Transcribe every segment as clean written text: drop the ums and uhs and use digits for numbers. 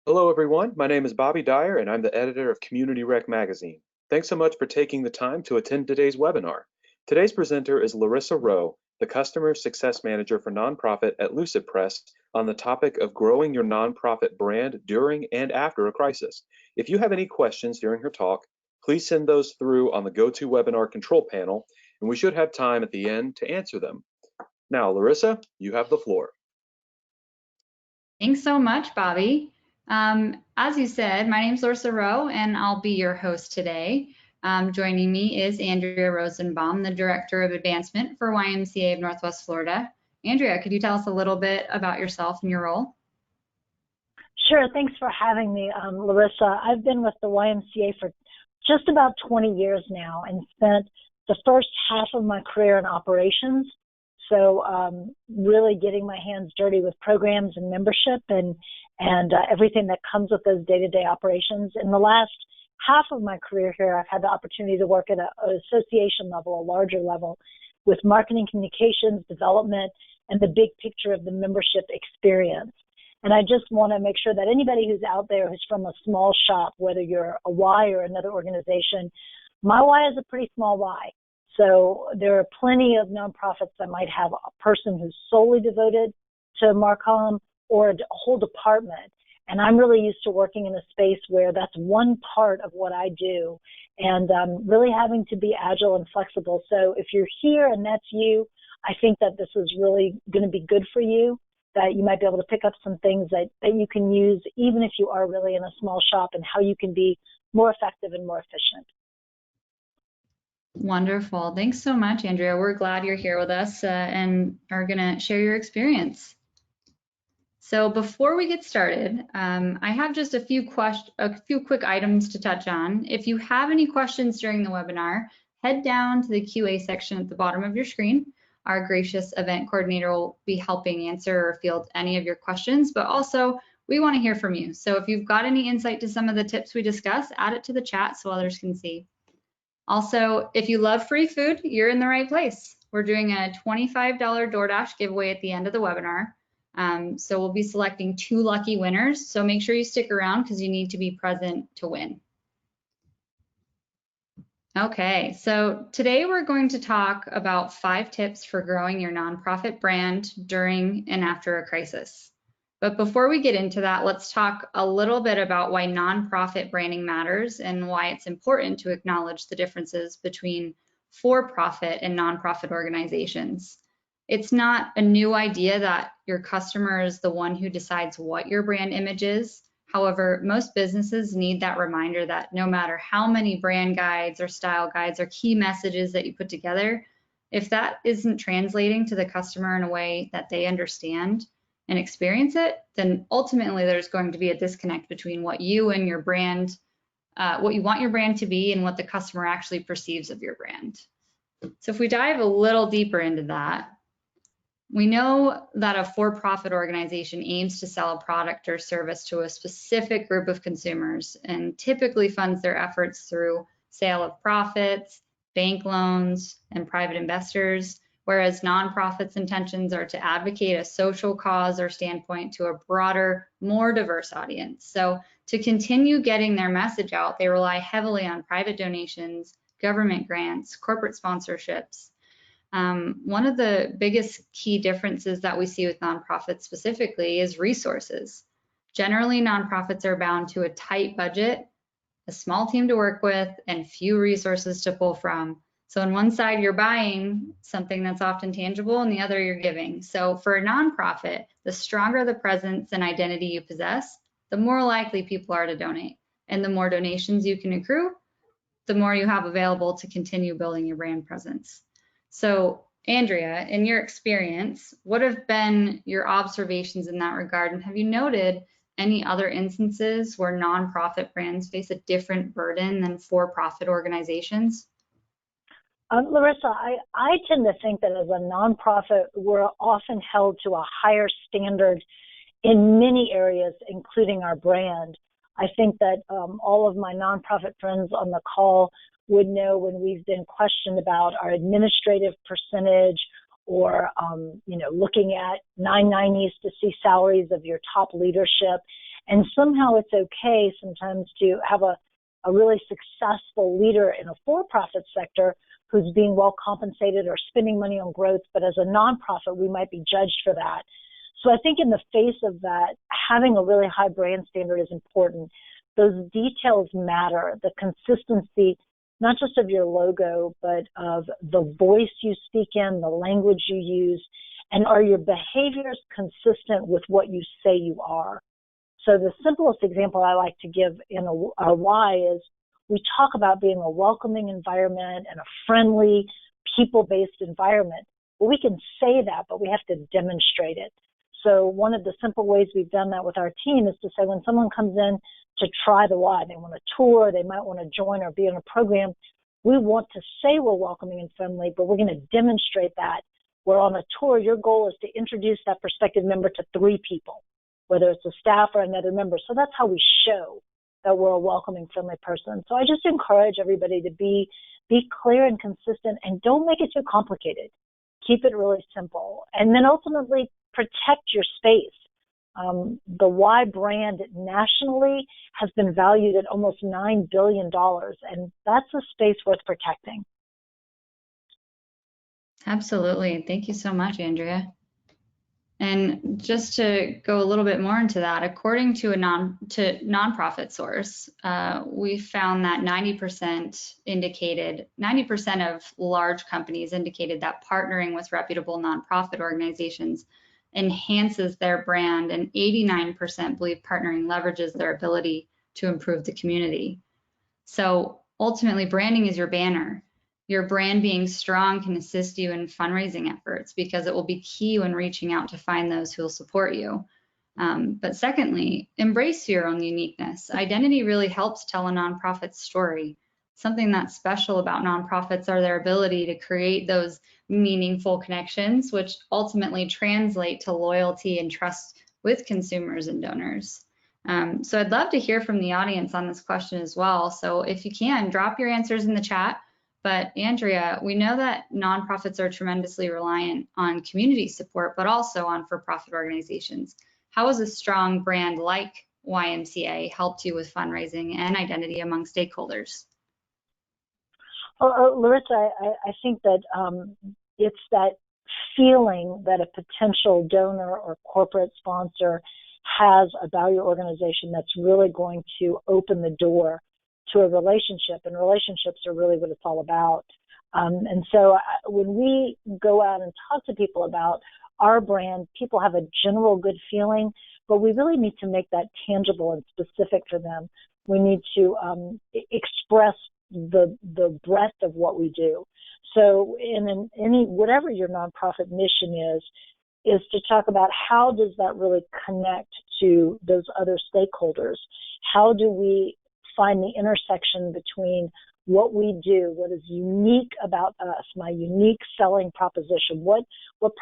Hello, everyone. My name is Bobby Dyer, and I'm the editor of Community Rec Magazine. Thanks so much for taking the time to attend today's webinar. Today's presenter is Larissa Rowe, the Customer Success Manager for Nonprofit at Lucid Press, on the topic of growing your nonprofit brand during and after a crisis. If you have any questions during her talk, please send those through on the GoToWebinar control panel, and we should have time at the end to answer them. Now, Larissa, you have the floor. Thanks so much, Bobby. As you said, my name is Larissa Rowe, and I'll be your host today. Joining me is Andrea Rosenbaum, the Director of Advancement for YMCA of Northwest Florida. Andrea, could you tell us a little bit about yourself and your role? Sure, thanks for having me, Larissa. I've been with the YMCA for just about 20 years now and spent the first half of my career in operations. So really getting my hands dirty with programs and membership and everything that comes with those day-to-day operations. In the last half of my career here, I've had the opportunity to work at an association level, a larger level, with marketing, communications, development, and the big picture of the membership experience. And I just want to make sure that anybody who's out there who's from a small shop, whether you're a Y or another organization, my Y is a pretty small Y. So there are plenty of nonprofits that might have a person who's solely devoted to Marcom or a whole department. And I'm really used to working in a space where that's one part of what I do and really having to be agile and flexible. So if you're here and that's you, I think that this is really going to be good for you, that you might be able to pick up some things that you can use even if you are really in a small shop and how you can be more effective and more efficient. Wonderful. Thanks so much, Andrea. We're glad you're here with us and are going to share your experience. So before we get started, I have just a few quick items to touch on. If you have any questions during the webinar, head down to the QA section at the bottom of your screen. Our gracious event coordinator will be helping answer or field any of your questions, but also we want to hear from you. So if you've got any insight to some of the tips we discuss, add it to the chat so others can see. Also, if you love free food, you're in the right place. We're doing a $25 DoorDash giveaway at the end of the webinar. So we'll be selecting 2 lucky winners. So make sure you stick around because you need to be present to win. Okay, so today we're going to talk about 5 tips for growing your nonprofit brand during and after a crisis. But before we get into that, let's talk a little bit about why nonprofit branding matters and why it's important to acknowledge the differences between for-profit and nonprofit organizations. It's not a new idea that your customer is the one who decides what your brand image is. However, most businesses need that reminder that no matter how many brand guides or style guides or key messages that you put together, if that isn't translating to the customer in a way that they understand and experience it, then ultimately there's going to be a disconnect between what you and your brand, what you want your brand to be and what the customer actually perceives of your brand. So if we dive a little deeper into that, we know that a for-profit organization aims to sell a product or service to a specific group of consumers and typically funds their efforts through sale of profits, bank loans, and private investors, whereas nonprofits' intentions are to advocate a social cause or standpoint to a broader, more diverse audience. So to continue getting their message out, they rely heavily on private donations, government grants, corporate sponsorships. One of the biggest key differences that we see with nonprofits specifically is resources. Generally, nonprofits are bound to a tight budget, a small team to work with, and few resources to pull from. So on one side, you're buying something that's often tangible, and the other you're giving. So for a nonprofit, the stronger the presence and identity you possess, the more likely people are to donate. And the more donations you can accrue, the more you have available to continue building your brand presence. So Andrea, in your experience, what have been your observations in that regard? And have you noted any other instances where nonprofit brands face a different burden than for-profit organizations? Larissa, I tend to think that as a nonprofit, we're often held to a higher standard in many areas, including our brand. I think that all of my nonprofit friends on the call would know when we've been questioned about our administrative percentage or, looking at 990s to see salaries of your top leadership. And somehow it's okay sometimes to have a really successful leader in a for-profit sector who's being well compensated or spending money on growth, but as a nonprofit, we might be judged for that. So I think in the face of that, having a really high brand standard is important. Those details matter, the consistency, not just of your logo, but of the voice you speak in, the language you use, and are your behaviors consistent with what you say you are? So the simplest example I like to give in our why is we talk about being a welcoming environment and a friendly, people-based environment. Well, we can say that, but we have to demonstrate it. So one of the simple ways we've done that with our team is to say when someone comes in to try the Y, they want to tour, they might want to join or be in a program, we want to say we're welcoming and friendly, but we're going to demonstrate that. Where on a tour, your goal is to introduce that prospective member to 3 people, whether it's a staff or another member. So that's how we show that we're a welcoming, friendly person. So I just encourage everybody to be clear and consistent, and don't make it too complicated. Keep it really simple. And then ultimately protect your space. The Y brand nationally has been valued at almost $9 billion, and that's a space worth protecting. Absolutely. Thank you so much, Andrea. And just to go a little bit more into that, according to a nonprofit source, we found that 90% of large companies indicated that partnering with reputable nonprofit organizations enhances their brand, and 89% believe partnering leverages their ability to improve the community. So ultimately, branding is your banner. Your brand being strong can assist you in fundraising efforts because it will be key when reaching out to find those who will support you. But secondly, embrace your own uniqueness. Identity really helps tell a nonprofit's story. Something that's special about nonprofits are their ability to create those meaningful connections, which ultimately translate to loyalty and trust with consumers and donors. So I'd love to hear from the audience on this question as well. So if you can, drop your answers in the chat. But Andrea, we know that nonprofits are tremendously reliant on community support, but also on for-profit organizations. How has a strong brand like YMCA helped you with fundraising and identity among stakeholders? Larissa, I think that it's that feeling that a potential donor or corporate sponsor has about your organization that's really going to open the door to a relationship, and relationships are really what it's all about. And so when we go out and talk to people about our brand, people have a general good feeling, but we really need to make that tangible and specific for them. We need to express the breadth of what we do. So in any, whatever your nonprofit mission is to talk about how does that really connect to those other stakeholders? How do we find the intersection between what we do, what is unique about us, my unique selling proposition, what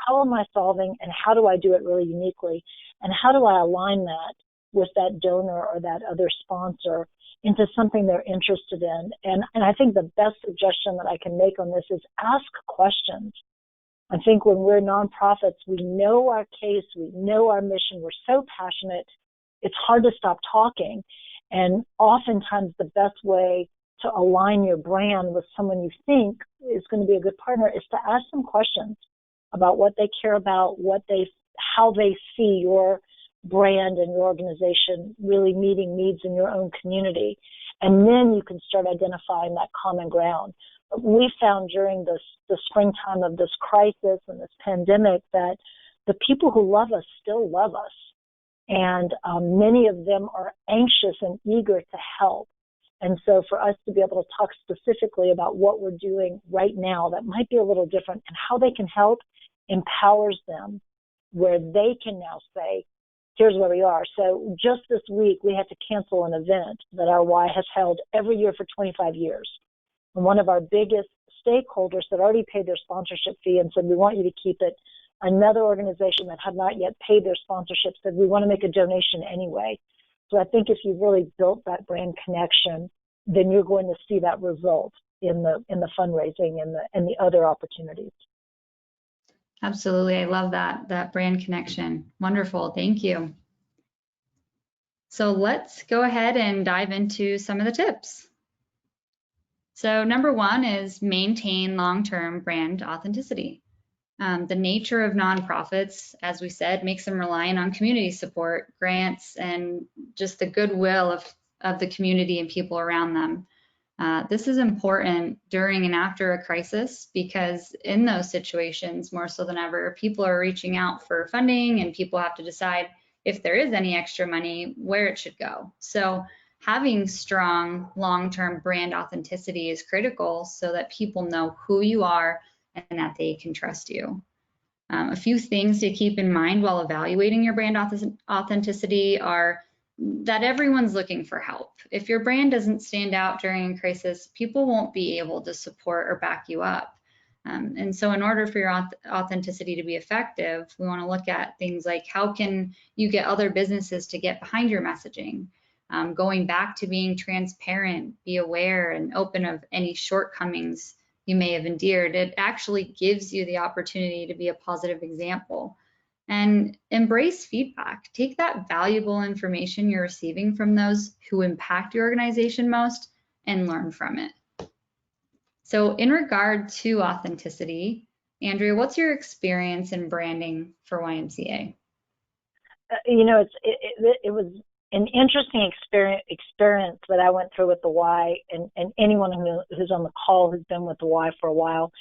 problem am I solving, and how do I do it really uniquely, and how do I align that with that donor or that other sponsor into something they're interested in. And I think the best suggestion that I can make on this is ask questions. I think when we're nonprofits, we know our case, we know our mission, we're so passionate, it's hard to stop talking. And oftentimes the best way to align your brand with someone you think is going to be a good partner is to ask them questions about what they care about, how they see your brand and your organization really meeting needs in your own community. And then you can start identifying that common ground. We found during the springtime of this crisis and this pandemic that the people who love us still love us. And many of them are anxious and eager to help. And so for us to be able to talk specifically about what we're doing right now that might be a little different and how they can help empowers them, where they can now say, here's where we are. So just this week, we had to cancel an event that our Y has held every year for 25 years. And one of our biggest stakeholders that already paid their sponsorship fee and said, we want you to keep it. Another organization that had not yet paid their sponsorship said, we want to make a donation anyway. So I think if you've really built that brand connection, then you're going to see that result in the fundraising and the other opportunities. Absolutely. I love that brand connection. Wonderful. Thank you. So let's go ahead and dive into some of the tips. So number one is maintain long-term brand authenticity. The nature of nonprofits, as we said, makes them reliant on community support, grants, and just the goodwill of the community and people around them. This is important during and after a crisis because in those situations, more so than ever, people are reaching out for funding and people have to decide if there is any extra money, where it should go. So having strong long-term brand authenticity is critical so that people know who you are and that they can trust you. A few things to keep in mind while evaluating your brand authenticity are that everyone's looking for help. If your brand doesn't stand out during a crisis, people won't be able to support or back you up. And so in order for your authenticity to be effective, we want to look at things like how can you get other businesses to get behind your messaging? Going back to being transparent, be aware and open of any shortcomings you may have endured. It actually gives you the opportunity to be a positive example. And embrace feedback. Take that valuable information you're receiving from those who impact your organization most and learn from it. So in regard to authenticity, Andrea, what's your experience in branding for YMCA? You know, it was an interesting experience that I went through with the Y, and anyone who's on the call who's been with the Y for a while.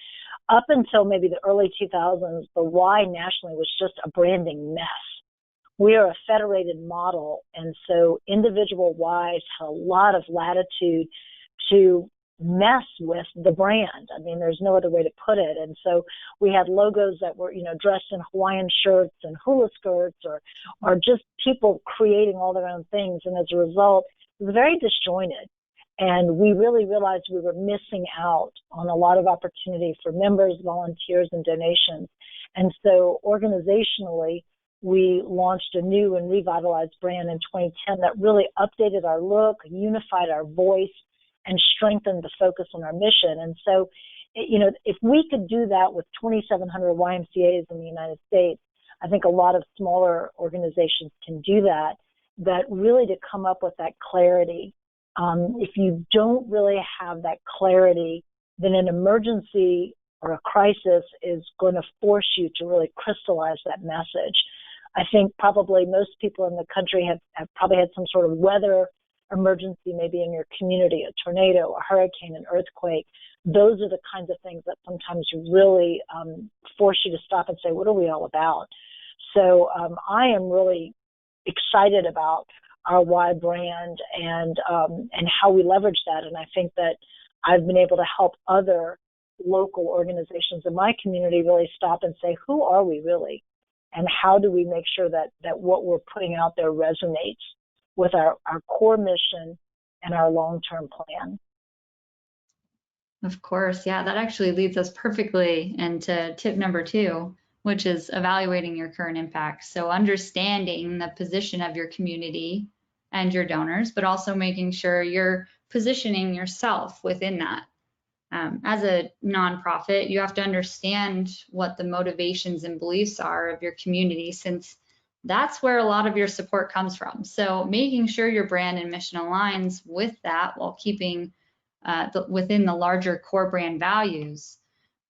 Up until maybe the early 2000s, the Y nationally was just a branding mess. We are a federated model, and so individual Ys had a lot of latitude to mess with the brand. I mean, there's no other way to put it. And so we had logos that were, you know, dressed in Hawaiian shirts and hula skirts, or just people creating all their own things. And as a result, it was very disjointed. And we really realized we were missing out on a lot of opportunity for members, volunteers, and donations. And so organizationally, we launched a new and revitalized brand in 2010 that really updated our look, unified our voice, and strengthened the focus on our mission. And so, you know, if we could do that with 2,700 YMCAs in the United States, I think a lot of smaller organizations can do that, that really to come up with that clarity. If you don't really have that clarity, then an emergency or a crisis is going to force you to really crystallize that message. I think probably most people in the country have probably had some sort of weather emergency, maybe in your community, a tornado, a hurricane, an earthquake. Those are the kinds of things that sometimes really force you to stop and say, what are we all about? So I am really excited about our Y brand and how we leverage that. And I think that I've been able to help other local organizations in my community really stop and say, who are we really? And how do we make sure that what we're putting out there resonates with our core mission and our long-term plan? Of course, yeah, that actually leads us perfectly into tip number 2, which is evaluating your current impact. So understanding the position of your community and your donors, but also making sure you're positioning yourself within that. As a nonprofit, you have to understand what the motivations and beliefs are of your community, since that's where a lot of your support comes from. So making sure your brand and mission aligns with that while keeping within the larger core brand values.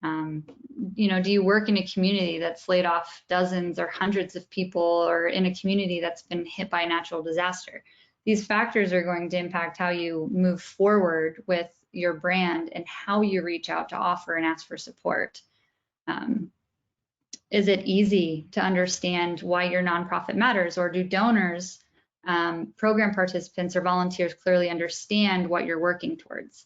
You know, do you work in a community that's laid off dozens or hundreds of people, or in a community that's been hit by a natural disaster? These factors are going to impact how you move forward with your brand and how you reach out to offer and ask for support. Is it easy to understand why your nonprofit matters, or do donors, program participants, or volunteers clearly understand what you're working towards?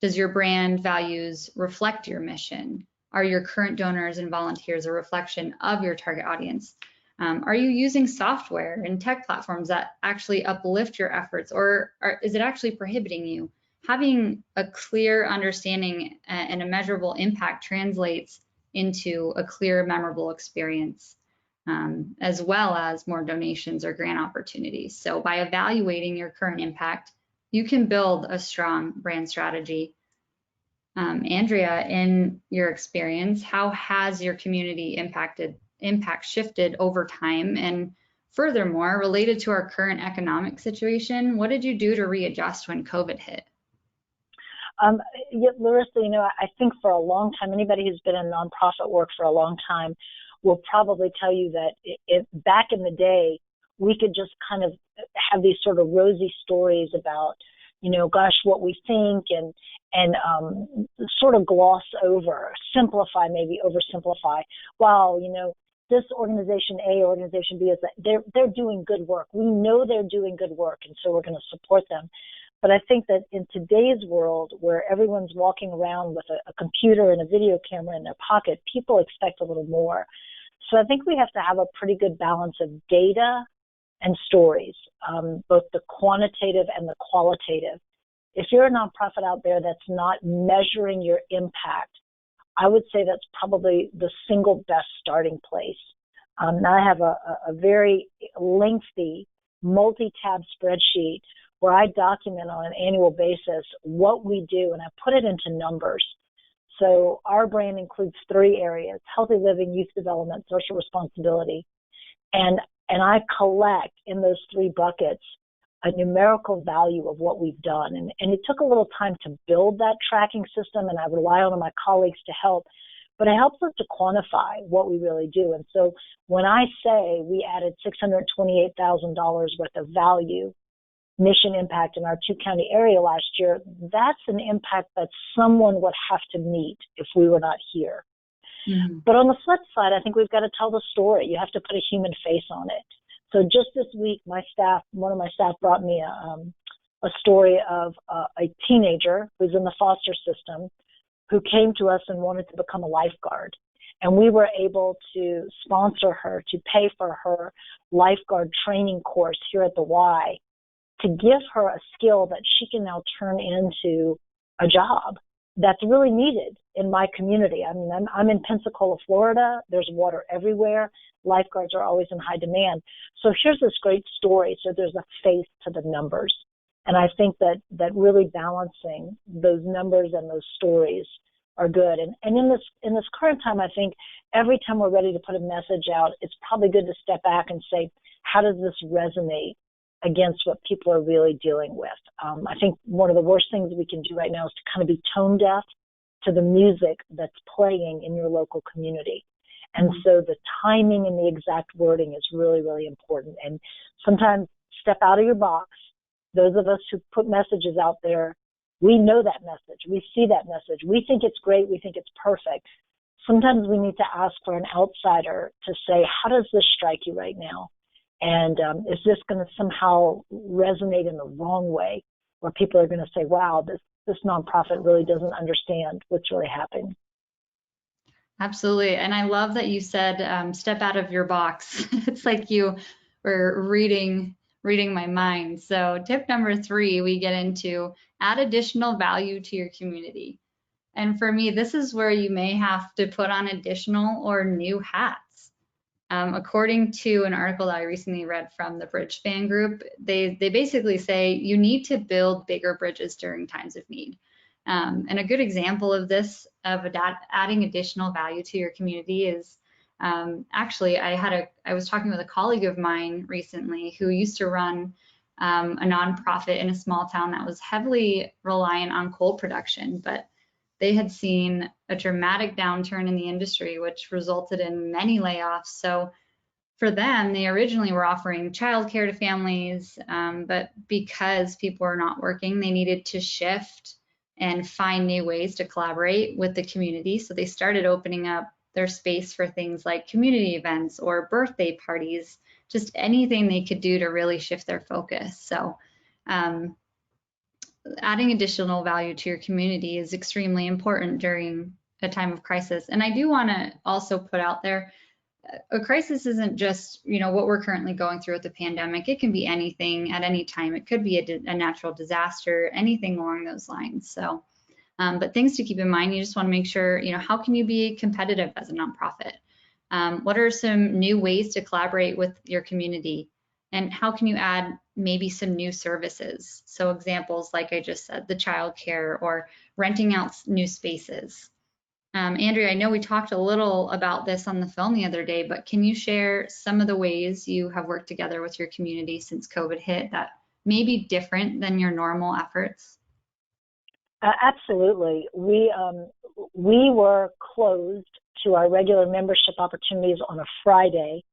Does your brand values reflect your mission? Are your current donors and volunteers a reflection of your target audience? Are you using software and tech platforms that actually uplift your efforts, or is it actually prohibiting you? Having a clear understanding and a measurable impact translates into a clear, memorable experience, as well as more donations or grant opportunities. So by evaluating your current impact, you can build a strong brand strategy. Andrea, in your experience, how has your community impact shifted over time? And Furthermore, related to our current economic situation, what did you do to readjust when COVID hit? Yeah, Larissa, I think for a long time, anybody who's been in nonprofit work for a long time will probably tell you that back in the day, we could just kind of have these sort of rosy stories about, gosh, what we think and sort of gloss over, simplify, maybe oversimplify. Wow, this organization A, organization B, is that they're doing good work. We know they're doing good work, and so we're going to support them. But I think that in today's world, where everyone's walking around with a computer and a video camera in their pocket, people expect a little more. So I think we have to have a pretty good balance of data and stories, both the quantitative and the qualitative. If you're a nonprofit out there that's not measuring your impact, I would say that's probably the single best starting place. Now I have a very lengthy multi-tab spreadsheet where I document on an annual basis what we do, and I put it into numbers. So our brand includes 3 areas: healthy living, youth development, social responsibility. And I collect in those 3 buckets a numerical value of what we've done. And it took a little time to build that tracking system, and I rely on my colleagues to help, but it helps us to quantify what we really do. And so when I say we added $628,000 worth of value, mission impact in our 2-county area last year, that's an impact that someone would have to meet if we were not here. Mm-hmm. But on the flip side, I think we've got to tell the story. You have to put a human face on it. So just this week, one of my staff brought me a story of a teenager who's in the foster system who came to us and wanted to become a lifeguard. And we were able to sponsor her, to pay for her lifeguard training course here at the Y, to give her a skill that she can now turn into a job that's really needed in my community. I mean, I'm in Pensacola, Florida. There's water everywhere. Lifeguards are always in high demand. So here's this great story. So there's a face to the numbers. And I think that really balancing those numbers and those stories are good. And in this current time, I think every time we're ready to put a message out, it's probably good to step back and say, how does this resonate against what people are really dealing with? I think one of the worst things we can do right now is to kind of be tone deaf to the music that's playing in your local community. And so the timing and the exact wording is really, really important. And sometimes step out of your box. Those of us who put messages out there, we know that message. We see that message. We think it's great. We think it's perfect. Sometimes we need to ask for an outsider to say, how does this strike you right now? And is this going to somehow resonate in the wrong way, where people are going to say, wow, this nonprofit really doesn't understand what's really happening? Absolutely. And I love that you said step out of your box. It's like you were reading my mind. So tip number 3, we get into add additional value to your community. And for me, this is where you may have to put on additional or new hats. According to an article that I recently read from the Bridge Fan Group, they basically say you need to build bigger bridges during times of need. And a good example of this, of adding additional value to your community, is actually I was talking with a colleague of mine recently who used to run a nonprofit in a small town that was heavily reliant on coal production, but they had seen a dramatic downturn in the industry, which resulted in many layoffs. So for them, they originally were offering childcare to families, but because people were not working, they needed to shift and find new ways to collaborate with the community. So they started opening up their space for things like community events or birthday parties, just anything they could do to really shift their focus. So adding additional value to your community is extremely important during a time of crisis. And I do want to also put out there, a crisis isn't just, what we're currently going through with the pandemic. It can be anything at any time. It could be a natural disaster, anything along those lines. So, but things to keep in mind, you just want to make sure, how can you be competitive as a nonprofit? What are some new ways to collaborate with your community? And how can you add maybe some new services? So examples, like I just said, the childcare or renting out new spaces. Andrea, I know we talked a little about this on the phone the other day, but can you share some of the ways you have worked together with your community since COVID hit that may be different than your normal efforts? Absolutely. We were closed to our regular membership opportunities on a Friday,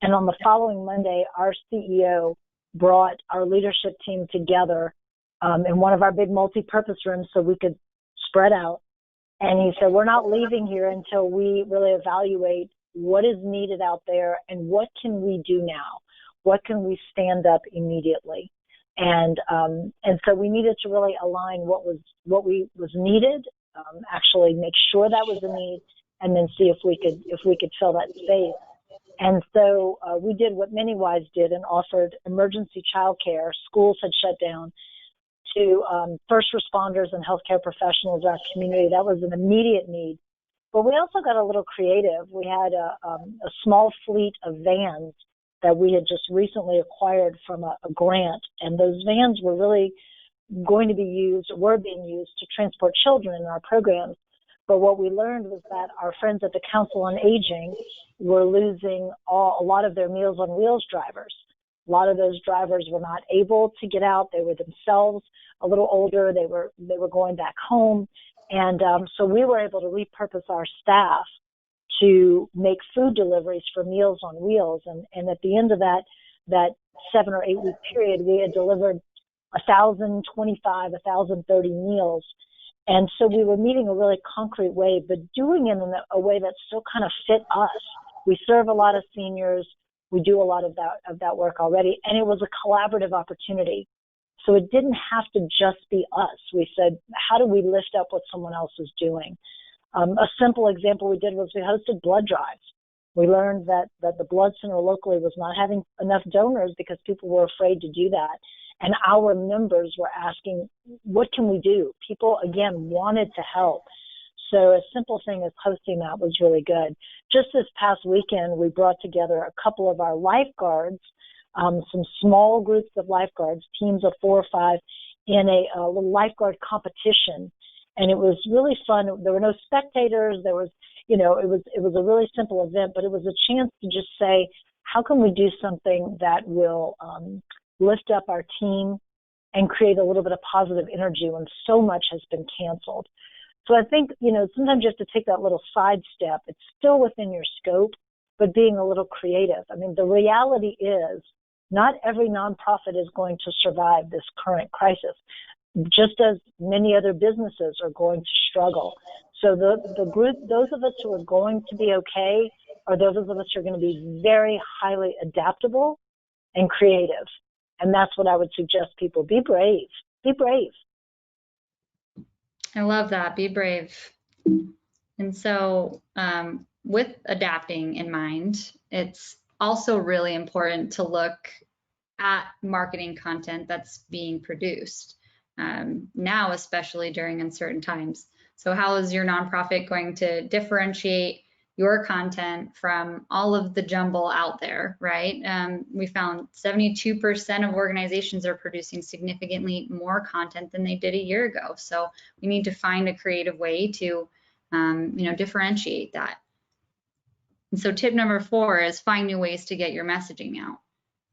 and on the following Monday, our CEO brought our leadership team together in one of our big multi-purpose rooms so we could spread out. And he said, we're not leaving here until we really evaluate what is needed out there and what can we do now? What can we stand up immediately? And so we needed to really align what was needed, actually make sure that was a need, and then see if we could fill that space. And so we did what many wives did and offered emergency childcare. Schools had shut down, to first responders and healthcare professionals in our community. That was an immediate need. But we also got a little creative. We had a small fleet of vans that we had just recently acquired from a grant, and those vans were really going to be used, were being used to transport children in our programs. But what we learned was that our friends at the Council on Aging were losing a lot of their Meals on Wheels drivers. A lot of those drivers were not able to get out. They were themselves a little older. They were going back home. And so we were able to repurpose our staff to make food deliveries for Meals on Wheels. And at the end of that 7 or 8 week period, we had delivered 1,025, 1,030 meals. And so we were meeting a really concrete way, but doing it in a way that still kind of fit us. We serve a lot of seniors. We do a lot of that work already, and it was a collaborative opportunity. So it didn't have to just be us. We said, how do we lift up what someone else is doing? A simple example we did was we hosted blood drives. We learned that the blood center locally was not having enough donors because people were afraid to do that. And our members were asking, what can we do? People, again, wanted to help. So a simple thing as hosting that was really good. Just this past weekend, we brought together a couple of our lifeguards, some small groups of lifeguards, teams of 4 or 5, in a little lifeguard competition. And it was really fun. There were no spectators. There was, it was a really simple event, but it was a chance to just say, how can we do something that will lift up our team and create a little bit of positive energy when so much has been canceled? So I think, sometimes you have to take that little side step. It's still within your scope, but being a little creative. I mean, the reality is not every nonprofit is going to survive this current crisis, just as many other businesses are going to struggle. So the group, those of us who are going to be okay, are those of us who are going to be very highly adaptable and creative. And that's what I would suggest people. Be brave. Be brave. I love that. Be brave. And so with adapting in mind, it's also really important to look at marketing content that's being produced now, especially during uncertain times. So how is your nonprofit going to differentiate your content from all of the jumble out there, right? We found 72% of organizations are producing significantly more content than they did a year ago. So we need to find a creative way to, differentiate that. And so tip number 4 is find new ways to get your messaging out.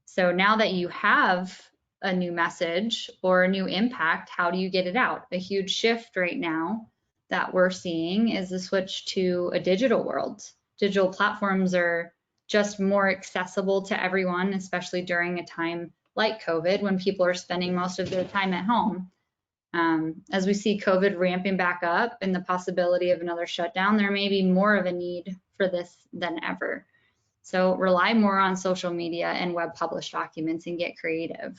So now that you have a new message or a new impact, how do you get it out? A huge shift right now that we're seeing is the switch to a digital world. Digital platforms are just more accessible to everyone, especially during a time like COVID when people are spending most of their time at home. As we see COVID ramping back up and the possibility of another shutdown, there may be more of a need for this than ever. So rely more on social media and web published documents and get creative.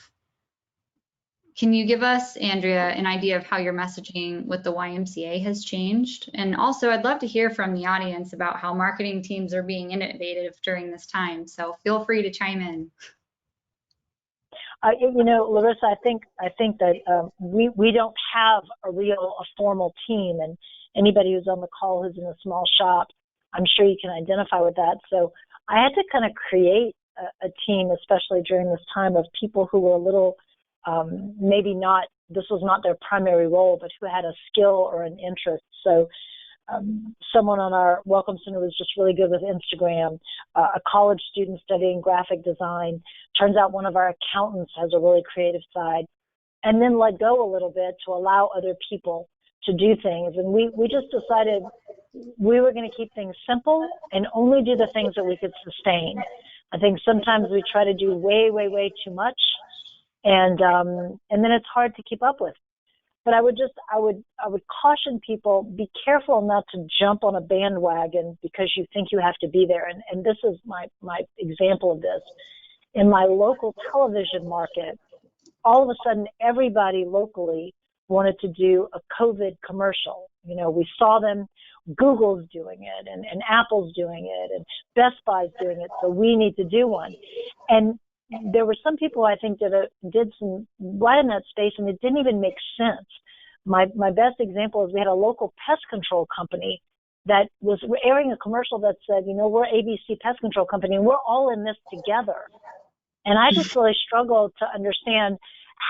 Can you give us, Andrea, an idea of how your messaging with the YMCA has changed? And also, I'd love to hear from the audience about how marketing teams are being innovative during this time. So feel free to chime in. Larissa, I think that we don't have a formal team, and anybody who's on the call who's in a small shop, I'm sure you can identify with that. So I had to kind of create a team, especially during this time, of people who were a little maybe not, this was not their primary role, but who had a skill or an interest. So someone on our Welcome Center was just really good with Instagram. A college student studying graphic design. Turns out one of our accountants has a really creative side. And then let go a little bit to allow other people to do things. And we just decided we were going to keep things simple and only do the things that we could sustain. I think sometimes we try to do way, way, way too much, and then it's hard to keep up with. But I would caution people, be careful not to jump on a bandwagon because you think you have to be there. And this is my example of this. In my local television market, all of a sudden everybody locally wanted to do a COVID commercial. You know, we saw them, Google's doing it, and Apple's doing it, and Best Buy's doing it, so we need to do one. And there were some people I think that did some right in that space, and it didn't even make sense. My best example is we had a local pest control company that was airing a commercial that said, you know, we're ABC Pest Control Company, and we're all in this together. And I just really struggled to understand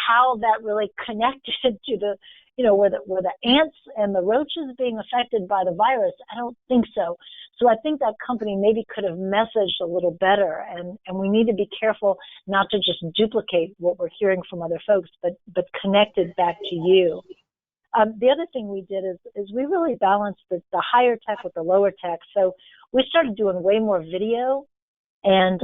how that really connected to the, you know, were the ants and the roaches being affected by the virus? I don't think so. So I think that company maybe could have messaged a little better, and we need to be careful not to just duplicate what we're hearing from other folks, but connect it back to you. The other thing we did is we really balanced the higher tech with the lower tech. So we started doing way more video, and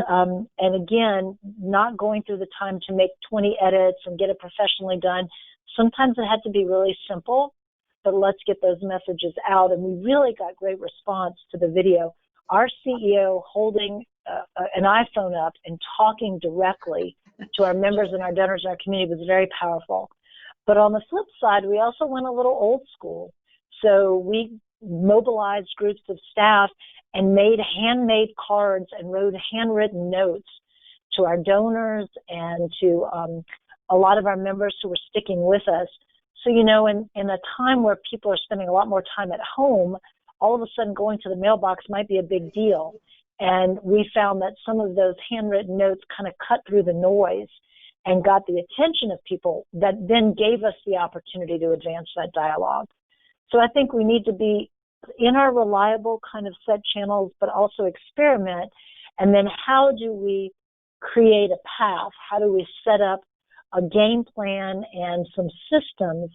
again, not going through the time to make 20 edits and get it professionally done. Sometimes it had to be really simple, but let's get those messages out. And we really got great response to the video. Our CEO holding an iPhone up and talking directly to our members and our donors in our community was very powerful. But on the flip side, we also went a little old school. So we mobilized groups of staff and made handmade cards and wrote handwritten notes to our donors and to a lot of our members who were sticking with us. So, you know, in a time where people are spending a lot more time at home, all of a sudden going to the mailbox might be a big deal. And we found that some of those handwritten notes kind of cut through the noise and got the attention of people that then gave us the opportunity to advance that dialogue. So I think we need to be in our reliable kind of set channels, but also experiment. And then how do we create a path? How do we set up a game plan and some systems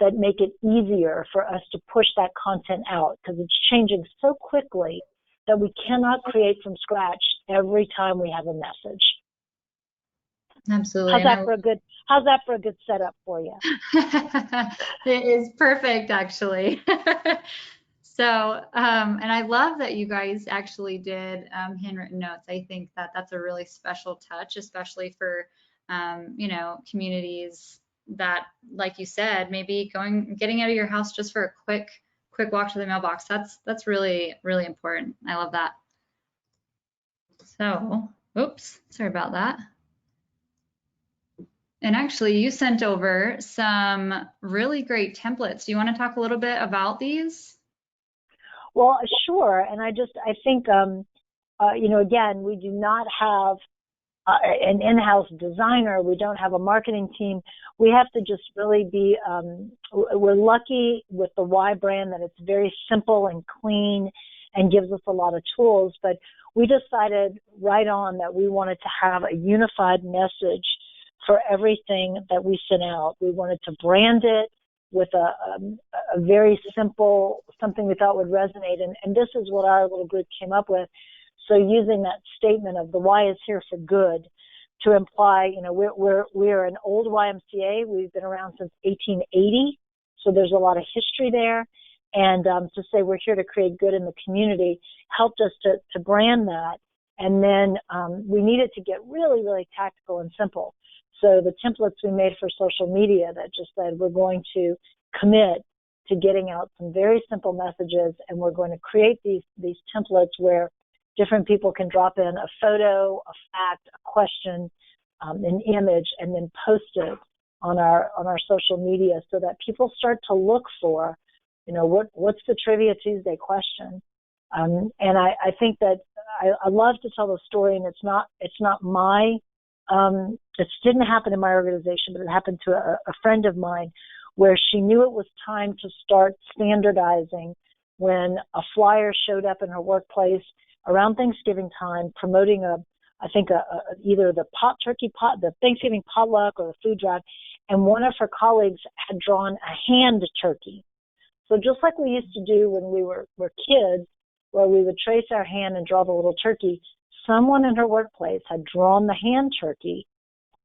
that make it easier for us to push that content out? Because it's changing so quickly that we cannot create from scratch every time we have a message. Absolutely. How's that for a good setup for you? It is perfect, actually. So, and I love that you guys actually did handwritten notes. I think that that's a really special touch, especially for, you know, communities that, like you said, maybe getting out of your house just for a quick walk to the mailbox. That's really, really important. I love that. So, oops, sorry about that. And actually, you sent over some really great templates. Do you want to talk a little bit about these? Well, sure. And I think, you know, again, we do not have an in-house designer. We don't have a marketing team. We have to just really be, we're lucky with the Y brand that it's very simple and clean and gives us a lot of tools. But we decided right on that we wanted to have a unified message for everything that we sent out. We wanted to brand it with a very simple, something we thought would resonate. And this is what our little group came up with. So using that statement of the Y is here for good to imply, you know, we're an old YMCA. We've been around since 1880. So there's a lot of history there. And to say we're here to create good in the community helped us to brand that. And then we needed to get really, really tactical and simple. So the templates we made for social media that just said we're going to commit to getting out some very simple messages, and we're going to create these templates where different people can drop in a photo, a fact, a question, an image, and then post it on our social media so that people start to look for, you know, what's the Trivia Tuesday question. And I think that I love to tell the story, and it's not my it didn't happen in my organization, but it happened to a friend of mine where she knew it was time to start standardizing when a flyer showed up in her workplace around Thanksgiving time promoting either the the Thanksgiving potluck or the food drive, and one of her colleagues had drawn a hand turkey. So just like we used to do when we were kids, where we would trace our hand and draw the little turkey, someone in her workplace had drawn the hand turkey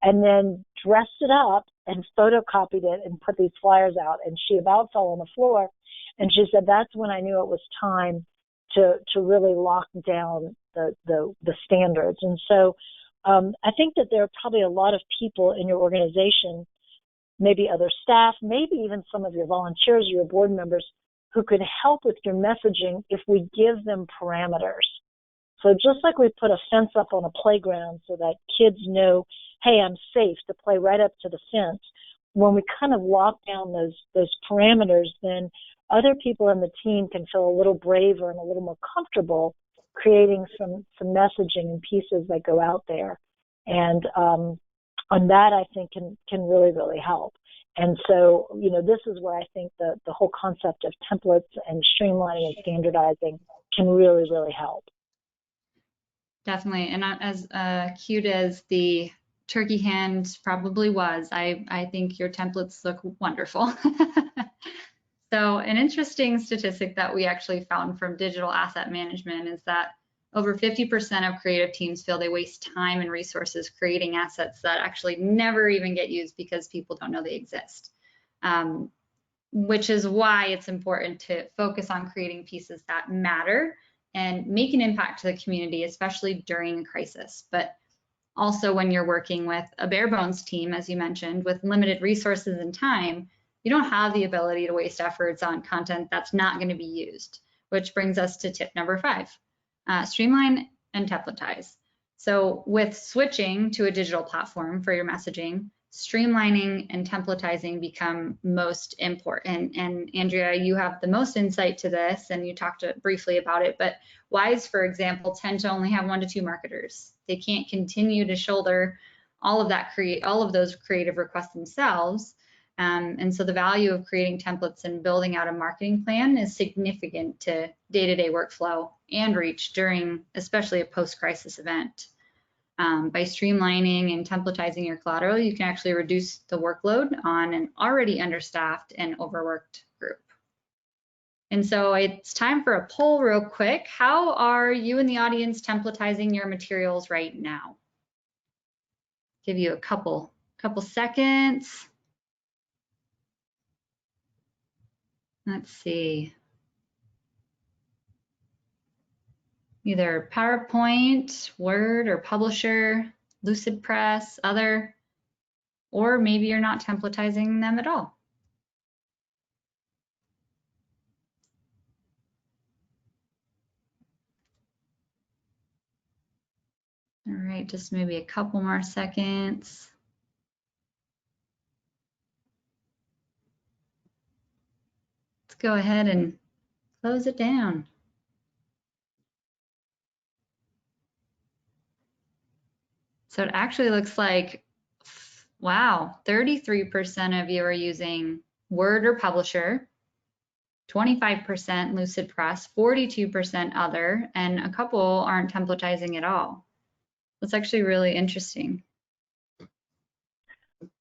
and then dressed it up and photocopied it and put these flyers out. And she about fell on the floor. And she said, that's when I knew it was time to really lock down the standards. And so I think that there are probably a lot of people in your organization, maybe other staff, maybe even some of your volunteers or your board members, who could help with your messaging if we give them parameters. So just like we put a fence up on a playground so that kids know, hey, I'm safe to play right up to the fence, when we kind of lock down those parameters, then other people in the team can feel a little braver and a little more comfortable creating some messaging and pieces that go out there. And on that, I think can really, really help. And so, this is where I think the whole concept of templates and streamlining and standardizing can really, really help. Definitely. And as cute as the turkey hand probably was, I think your templates look wonderful. So an interesting statistic that we actually found from digital asset management is that over 50% of creative teams feel they waste time and resources creating assets that actually never even get used because people don't know they exist. Which is why it's important to focus on creating pieces that matter and make an impact to the community, especially during a crisis. But also when you're working with a bare bones team, as you mentioned, with limited resources and time, you don't have the ability to waste efforts on content that's not going to be used, which brings us to tip number 5, streamline and templatize. So with switching to a digital platform for your messaging, streamlining and templatizing become most important. And Andrea, you have the most insight to this, and you talked briefly about it, but Wise, for example, tend to only have 1 to 2 marketers. They can't continue to shoulder all of those creative requests themselves. And so the value of creating templates and building out a marketing plan is significant to day-to-day workflow and reach during especially a post-crisis event. By streamlining and templatizing your collateral, you can actually reduce the workload on an already understaffed and overworked group. And so it's time for a poll real quick. How are you in the audience templatizing your materials right now? Give you a couple seconds. Let's see. Either PowerPoint, Word, or Publisher, LucidPress, other, or maybe you're not templatizing them at all. All right, just maybe a couple more seconds. Let's go ahead and close it down. So it actually looks like, wow, 33% of you are using Word or Publisher, 25% LucidPress, 42% other, and a couple aren't templatizing at all. That's actually really interesting.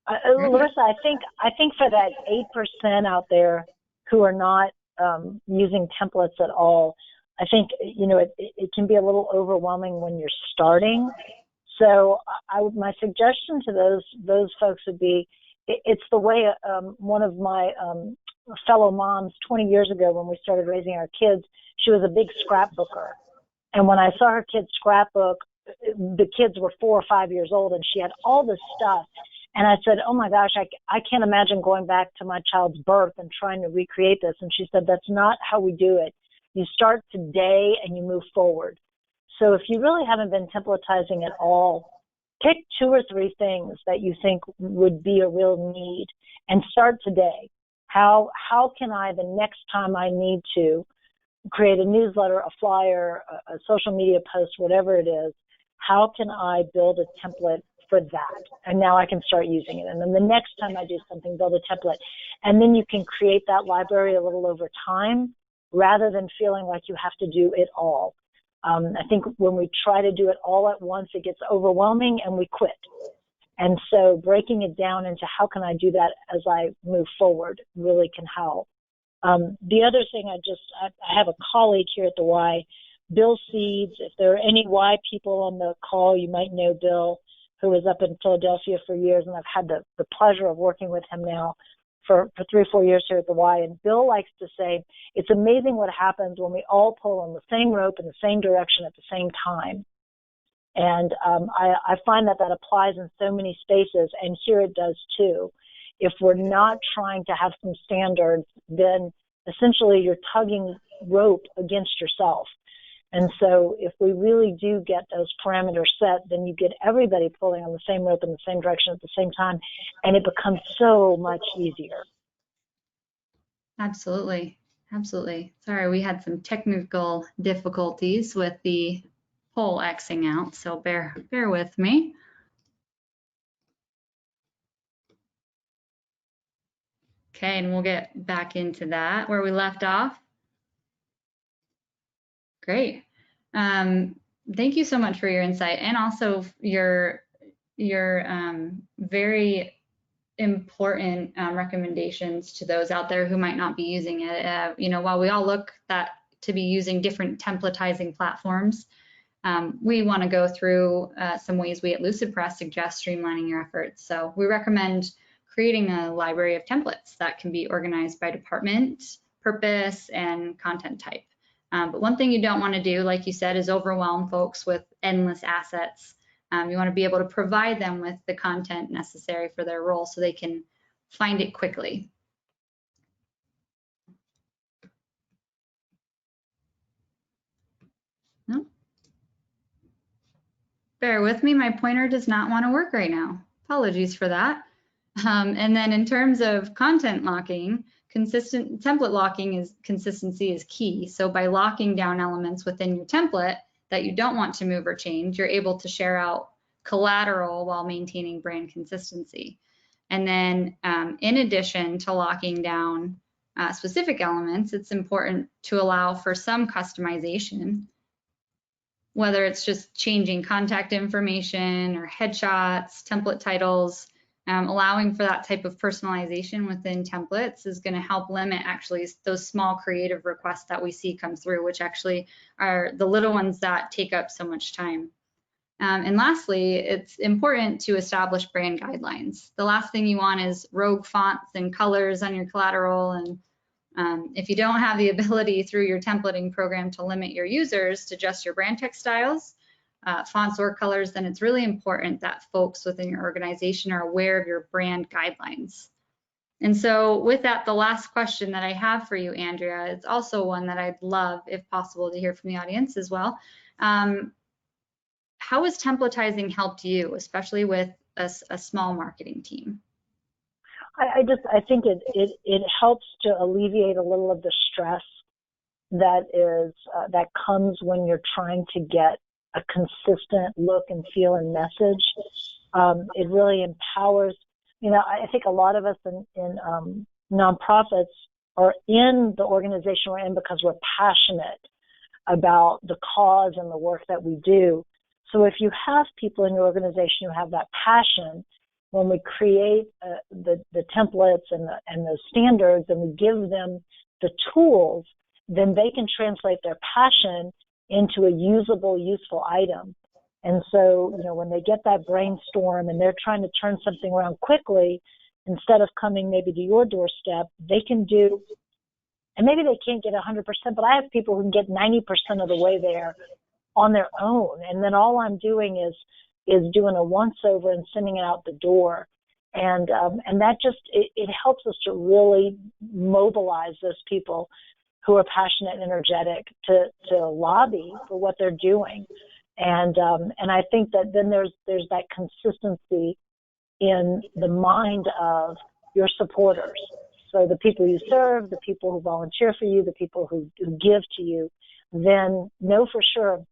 Larissa, I think for that 8% out there who are not using templates at all, I think it can be a little overwhelming when you're starting. So my suggestion to those folks would be, it's the way one of my fellow moms 20 years ago when we started raising our kids, she was a big scrapbooker. And when I saw her kids scrapbook, the kids were 4 or 5 years old and she had all this stuff. And I said, oh my gosh, I can't imagine going back to my child's birth and trying to recreate this. And she said, that's not how we do it. You start today and you move forward. So if you really haven't been templatizing at all, pick 2 or 3 things that you think would be a real need and start today. How can I, the next time I need to create a newsletter, a flyer, a social media post, whatever it is, how can I build a template for that? And now I can start using it. And then the next time I do something, build a template. And then you can create that library a little over time rather than feeling like you have to do it all. I think when we try to do it all at once, it gets overwhelming and we quit. And so breaking it down into how can I do that as I move forward really can help. The other thing I have a colleague here at the Y, Bill Seeds. If there are any Y people on the call, you might know Bill, who was up in Philadelphia for years, and I've had the pleasure of working with him now for 3 or 4 years here at the Y. And Bill likes to say, it's amazing what happens when we all pull on the same rope in the same direction at the same time. And I find that applies in so many spaces, and here it does too. If we're not trying to have some standards, then essentially you're tugging rope against yourself. And so if we really do get those parameters set, then you get everybody pulling on the same rope in the same direction at the same time, and it becomes so much easier. Absolutely. Absolutely. Sorry, we had some technical difficulties with the poll Xing out, so bear with me. Okay, and we'll get back into that where we left off. Great. Thank you so much for your insight and also your very important recommendations to those out there who might not be using it. You know, while we all look to be using different templatizing platforms, we want to go through some ways we at Lucid Press suggest streamlining your efforts. So we recommend creating a library of templates that can be organized by department, purpose, and content type. But one thing you don't want to do, like you said, is overwhelm folks with endless assets. You want to be able to provide them with the content necessary for their role so they can find it quickly. No? Bear with me, my pointer does not want to work right now. Apologies for that. And then in terms of content locking, consistent template locking consistency is key. So by locking down elements within your template that you don't want to move or change, you're able to share out collateral while maintaining brand consistency. And then in addition to locking down specific elements, it's important to allow for some customization, whether it's just changing contact information or headshots, template titles. Allowing for that type of personalization within templates is going to help limit actually those small creative requests that we see come through, which actually are the little ones that take up so much time. And lastly, it's important to establish brand guidelines. The last thing you want is rogue fonts and colors on your collateral. And if you don't have the ability through your templating program to limit your users to just your brand text styles, fonts or colors, then it's really important that folks within your organization are aware of your brand guidelines. And so with that, the last question that I have for you, Andrea, it's also one that I'd love, if possible, to hear from the audience as well. How has templatizing helped you, especially with a small marketing team? I think it helps to alleviate a little of the stress that comes when you're trying to get a consistent look and feel and message. It really empowers. You know, I think a lot of us in nonprofits are in the organization we're in because we're passionate about the cause and the work that we do. So if you have people in your organization who have that passion, when we create the templates and the standards and we give them the tools, then they can translate their passion into a usable, useful item. And so, you know, when they get that brainstorm and they're trying to turn something around quickly, instead of coming maybe to your doorstep, they can do, and maybe they can't get 100%, but I have people who can get 90% of the way there on their own. And then all I'm doing is doing a once over and sending it out the door. And that just, it helps us to really mobilize those people who are passionate and energetic to lobby for what they're doing. And I think that then there's that consistency in the mind of your supporters. So the people you serve, the people who volunteer for you, the people who give to you, then know for sure,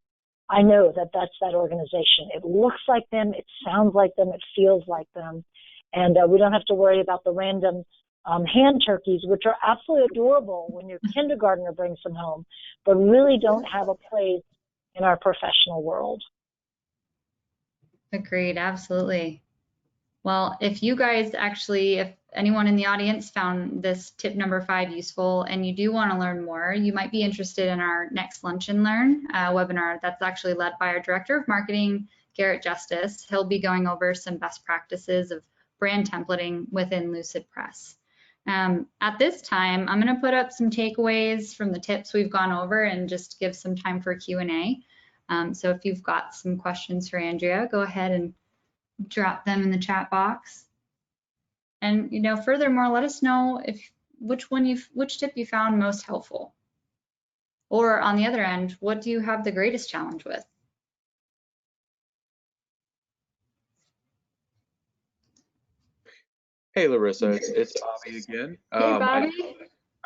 I know that that's that organization. It looks like them, it sounds like them, it feels like them. And we don't have to worry about the random hand turkeys, which are absolutely adorable when your kindergartner brings them home, but really don't have a place in our professional world. Agreed, absolutely. Well, if you guys actually, if anyone in the audience found this tip number 5 useful and you do want to learn more, you might be interested in our next Lunch and Learn webinar that's actually led by our Director of Marketing, Garrett Justice. He'll be going over some best practices of brand templating within Lucid Press. At this time, I'm going to put up some takeaways from the tips we've gone over and just give some time for Q&A. So if you've got some questions for Andrea, go ahead and drop them in the chat box. And furthermore, let us know which tip you found most helpful. Or on the other end, what do you have the greatest challenge with? Hey, Larissa, it's Bobby again. Hey, Bobby.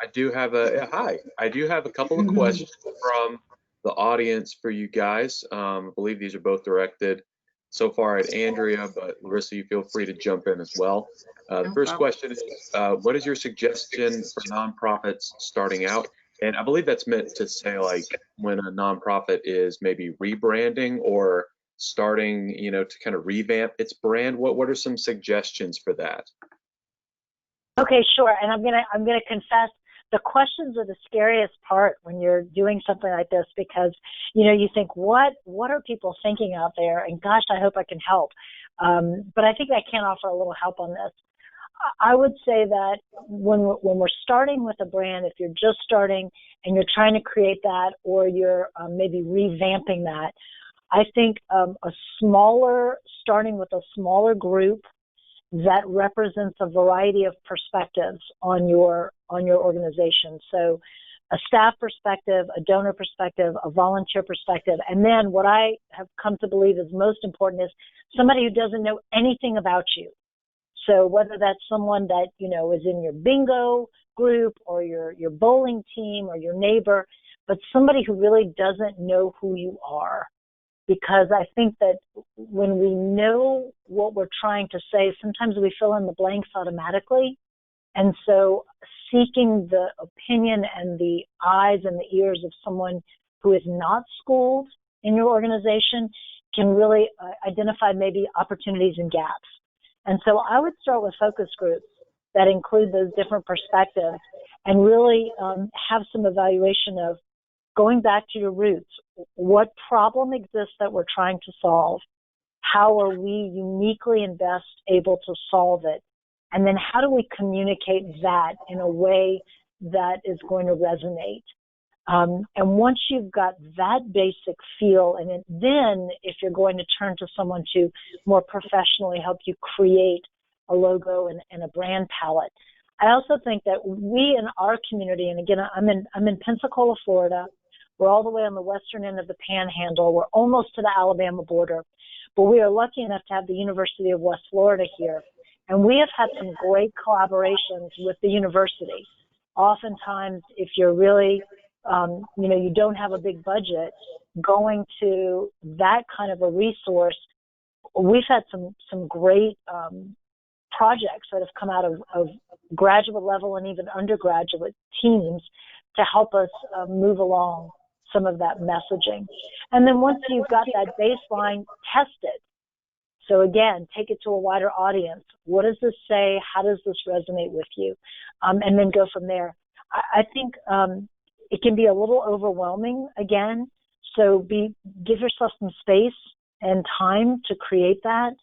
I do have hi. I do have a couple of questions from the audience for you guys. I believe these are both directed so far at Andrea, but Larissa, you feel free to jump in as well. The first question is, what is your suggestion for nonprofits starting out? And I believe that's meant to say like when a nonprofit is maybe rebranding or starting, to kind of revamp its brand. What are some suggestions for that? Okay, sure. And I'm gonna confess, the questions are the scariest part when you're doing something like this, because you think, what are people thinking out there? And gosh, I hope I can help. But I think I can offer a little help on this. I would say that when we're starting with a brand, if you're just starting and you're trying to create that, or you're maybe revamping that, I think starting with a smaller group that represents a variety of perspectives on your organization. So a staff perspective, a donor perspective, a volunteer perspective, and then what I have come to believe is most important is somebody who doesn't know anything about you. So whether that's someone that is in your bingo group or your bowling team or your neighbor, but somebody who really doesn't know who you are. Because I think that when we know what we're trying to say, sometimes we fill in the blanks automatically. And so seeking the opinion and the eyes and the ears of someone who is not schooled in your organization can really identify maybe opportunities and gaps. And so I would start with focus groups that include those different perspectives and really have some evaluation of going back to your roots. What problem exists that we're trying to solve? How are we uniquely and best able to solve it? And then how do we communicate that in a way that is going to resonate? And once you've got that basic feel, and then if you're going to turn to someone to more professionally help you create a logo and a brand palette, I also think that we in our community, and again, I'm in Pensacola, Florida. We're all the way on the western end of the Panhandle. We're almost to the Alabama border, but we are lucky enough to have the University of West Florida here. And we have had some great collaborations with the university. Oftentimes, if you're really, you don't have a big budget, going to that kind of a resource, we've had some great projects that have come out of graduate level and even undergraduate teams to help us move along some of that messaging. And then once you've got that baseline, test it. So again, take it to a wider audience. What does this say? How does this resonate with you? And then go from there. I think it can be a little overwhelming again. So give yourself some space and time to create that.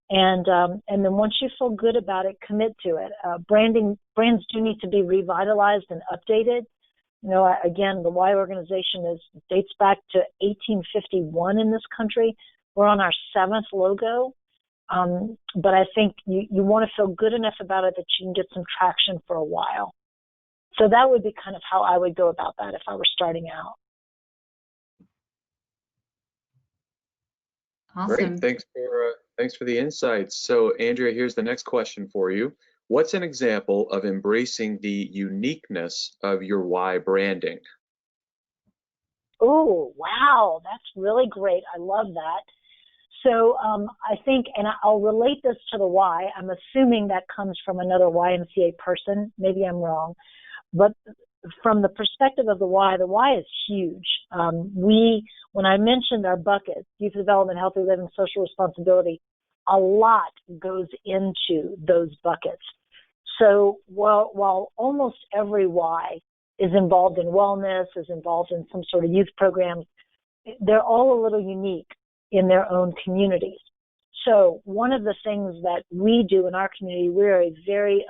And then once you feel good about it, commit to it. Brands do need to be revitalized and updated. Again, the Y organization dates back to 1851 in this country. We're on our 7th logo. But I think you want to feel good enough about it that you can get some traction for a while. So that would be kind of how I would go about that if I were starting out. Awesome. Great. Thanks for the insights. So Andrea, here's the next question for you. What's an example of embracing the uniqueness of your Y branding? Oh, wow. That's really great. I love that. So I think, and I'll relate this to the why. I'm assuming that comes from another YMCA person. Maybe I'm wrong. But from the perspective of the why is huge. When I mentioned our buckets, youth development, healthy living, social responsibility, a lot goes into those buckets. So while almost every why is involved in wellness, is involved in some sort of youth programs, they're all a little unique in their own communities. So one of the things that we do in our community, we're a very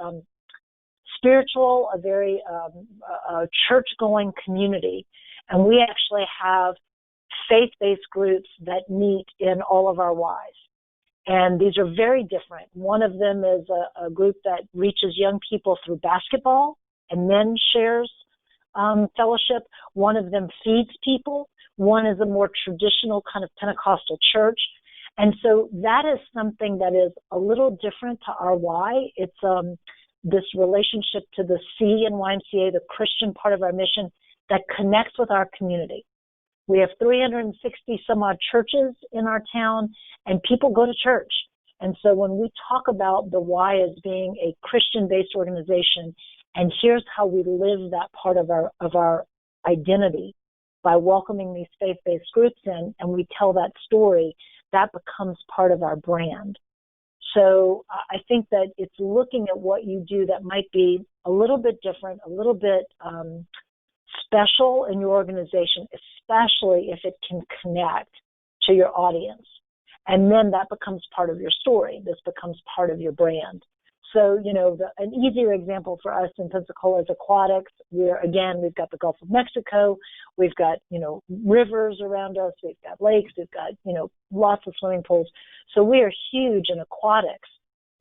spiritual, a very church-going community, and we actually have faith-based groups that meet in all of our whys. And these are very different. One of them is a group that reaches young people through basketball and then shares fellowship. One of them feeds people. One is a more traditional kind of Pentecostal church. And so that is something that is a little different to our why. It's this relationship to the C in YMCA, the Christian part of our mission, that connects with our community. We have 360 some odd churches in our town, and people go to church. And so when we talk about the why as being a Christian-based organization, and here's how we live that part of our identity by welcoming these faith-based groups in, and we tell that story, that becomes part of our brand. So I think that it's looking at what you do that might be a little bit different, a little bit special in your organization, especially if it can connect to your audience. And then that becomes part of your story. This becomes part of your brand. So, an easier example for us in Pensacola is aquatics, where, again, we've got the Gulf of Mexico, we've got, rivers around us, we've got lakes, we've got, lots of swimming pools. So we are huge in aquatics.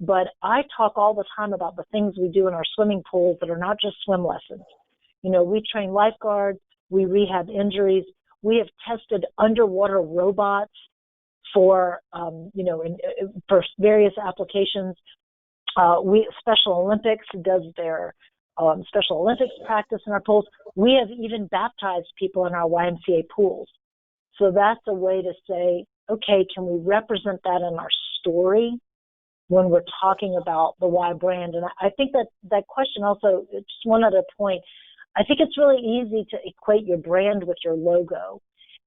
But I talk all the time about the things we do in our swimming pools that are not just swim lessons. We train lifeguards, we rehab injuries, we have tested underwater robots for, for various applications. Special Olympics does their Special Olympics practice in our pools. We have even baptized people in our YMCA pools. So that's a way to say, okay, can we represent that in our story when we're talking about the Y brand? And I think that question also, just one other point, I think it's really easy to equate your brand with your logo.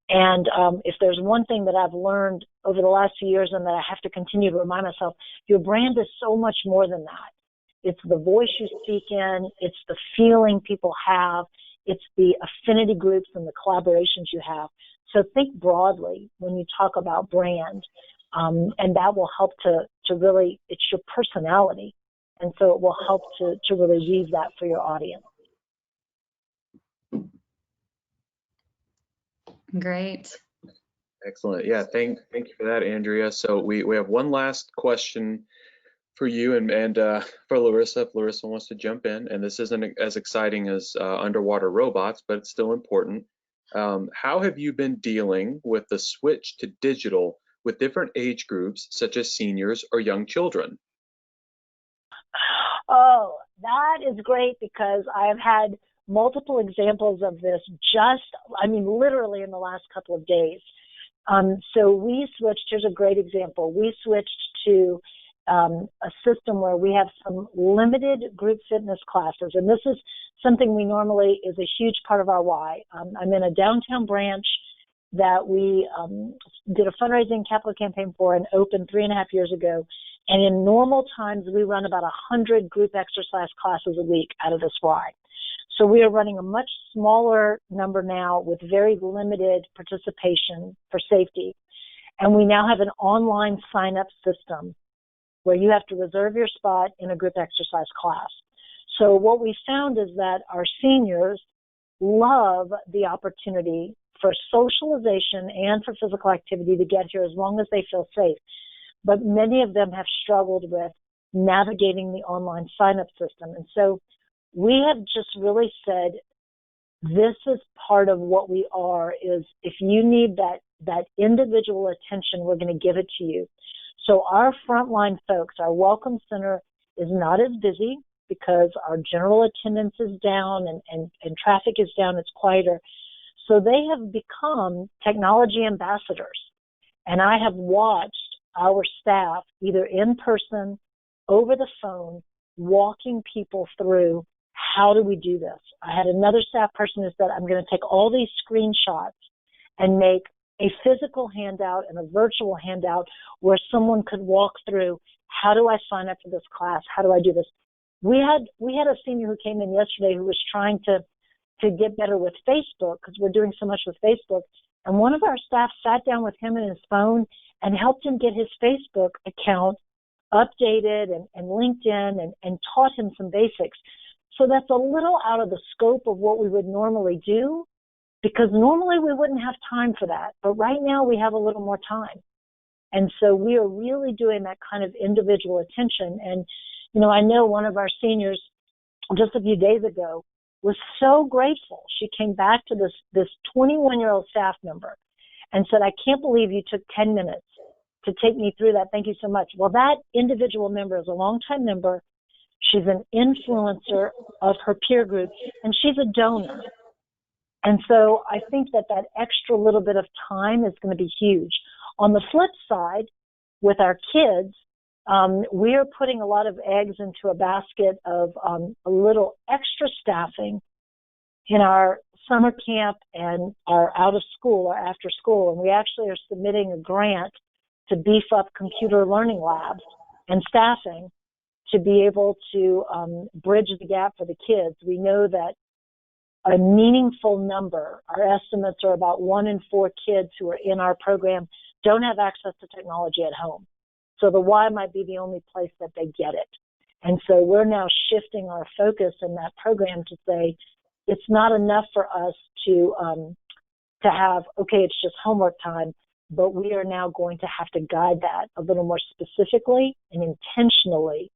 And if there's one thing that I've learned over the last few years and that I have to continue to remind myself, your brand is so much more than that. It's the voice you speak in. It's the feeling people have. It's the affinity groups and the collaborations you have. So think broadly when you talk about brand, and that will help to really, it's your personality. And so it will help to really weave that for your audience. Great. Excellent. Yeah, thank you for that, Andrea. So we have one last question for you and for Larissa, if Larissa wants to jump in. And this isn't as exciting as underwater robots, but it's still important. How have you been dealing with the switch to digital with different age groups, such as seniors or young children? Oh, that is great, because I have had multiple examples of this literally in the last couple of days. So we switched, here's a great example. We switched to a system where we have some limited group fitness classes. And this is something we normally is a huge part of our why. I'm in a downtown branch that we did a fundraising capital campaign for and opened 3.5 years ago. And in normal times, we run about 100 group exercise classes a week out of this Y. So we are running a much smaller number now with very limited participation for safety. And we now have an online sign-up system where you have to reserve your spot in a group exercise class. So what we found is that our seniors love the opportunity for socialization and for physical activity to get here as long as they feel safe. But many of them have struggled with navigating the online sign-up system. And so we have just really said, this is part of what we are, is if you need that individual attention, we're going to give it to you. So our frontline folks, our welcome center is not as busy because our general attendance is down and traffic is down, it's quieter. So they have become technology ambassadors. And I have watched our staff, either in person, over the phone, walking people through how do we do this. I had another staff person who said, I'm going to take all these screenshots and make a physical handout and a virtual handout where someone could walk through, how do I sign up for this class? How do I do this? We had a senior who came in yesterday who was trying to get better with Facebook because we're doing so much with Facebook. And one of our staff sat down with him and his phone and helped him get his Facebook account updated and LinkedIn and taught him some basics. So that's a little out of the scope of what we would normally do, because normally we wouldn't have time for that. But right now we have a little more time. And so we are really doing that kind of individual attention. And, I know one of our seniors just a few days ago was so grateful. She came back to this 21-year-old staff member and said, I can't believe you took 10 minutes to take me through that. Thank you so much. Well, that individual member is a longtime member. She's an influencer of her peer group, and she's a donor. And so I think that extra little bit of time is going to be huge. On the flip side, with our kids, we are putting a lot of eggs into a basket of a little extra staffing in our summer camp and our out of school or after school. And we actually are submitting a grant to beef up computer learning labs and staffing to be able to bridge the gap for the kids. We know that a meaningful number, our estimates are about 1 in 4 kids who are in our program don't have access to technology at home. So the Y might be the only place that they get it. And so we're now shifting our focus in that program to say it's not enough for us to have, okay, it's just homework time, but we are now going to have to guide that a little more specifically and intentionally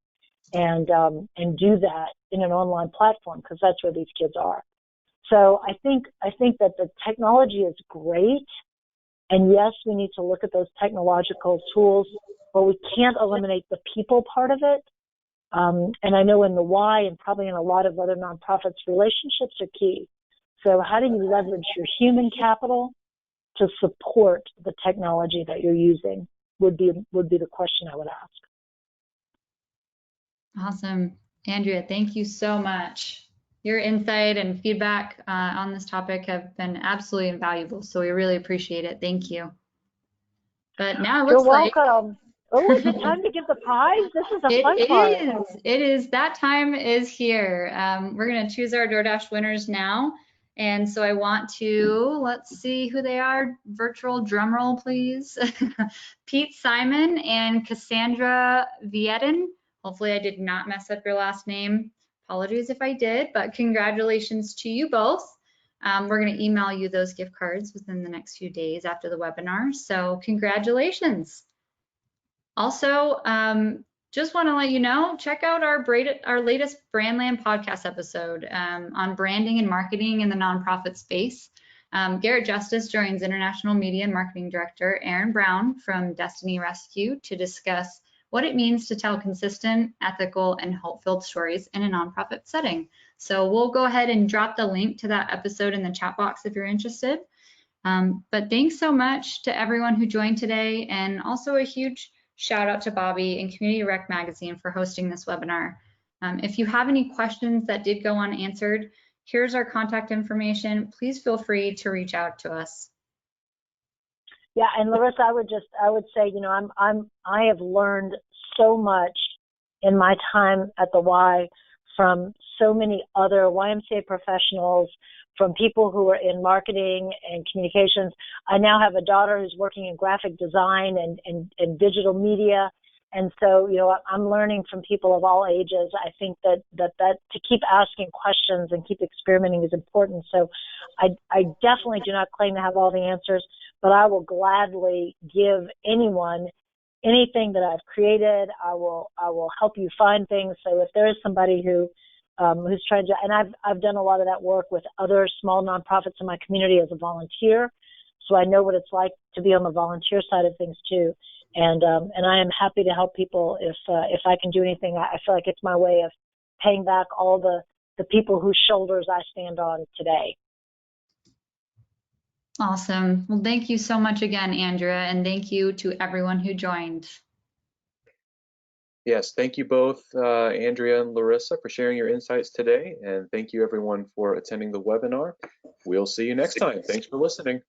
and do that in an online platform, because that's where these kids are. So I think that the technology is great. And yes, we need to look at those technological tools, but we can't eliminate the people part of it. And I know in the Y and probably in a lot of other nonprofits, relationships are key. So how do you leverage your human capital to support the technology that you're using would be the question I would ask. Awesome. Andrea, thank you so much. Your insight and feedback on this topic have been absolutely invaluable, so we really appreciate it. Thank you. But now it looks You're welcome. Oh, is it time to give the prize? This is a fun part. It is. That time is here. We're going to choose our DoorDash winners now. And so I want to, let's see who they are. Virtual drum roll, please. Pete Simon and Cassandra Vietin. Hopefully I did not mess up your last name. Apologies if I did, but congratulations to you both. We're going to email you those gift cards within the next few days after the webinar. So congratulations. Also, just want to let you know, check out our latest Brandland podcast episode on branding and marketing in the nonprofit space. Garrett Justice joins International Media and Marketing Director Aaron Brown from Destiny Rescue to discuss what it means to tell consistent, ethical, and hope-filled stories in a nonprofit setting. So we'll go ahead and drop the link to that episode in the chat box if you're interested. But thanks so much to everyone who joined today, and also a huge shout out to Bobby and Community Rec Magazine for hosting this webinar. If you have any questions that did go unanswered, here's our contact information. Please feel free to reach out to us. Yeah, and Larissa, I would say, I have learned so much in my time at the Y from so many other YMCA professionals, from people who are in marketing and communications. I now have a daughter who's working in graphic design and digital media. And so, I'm learning from people of all ages. I think that to keep asking questions and keep experimenting is important. So I definitely do not claim to have all the answers, but I will gladly give anyone anything that I've created. I will help you find things. So if there is somebody who's trying to, and I've done a lot of that work with other small nonprofits in my community as a volunteer, so I know what it's like to be on the volunteer side of things too. And I am happy to help people if I can do anything. I feel like it's my way of paying back all the people whose shoulders I stand on today. Awesome. Well, thank you so much again, Andrea, and thank you to everyone who joined. Yes, thank you both, Andrea and Larissa, for sharing your insights today. And thank you everyone for attending the webinar. We'll see you next time. Thanks for listening.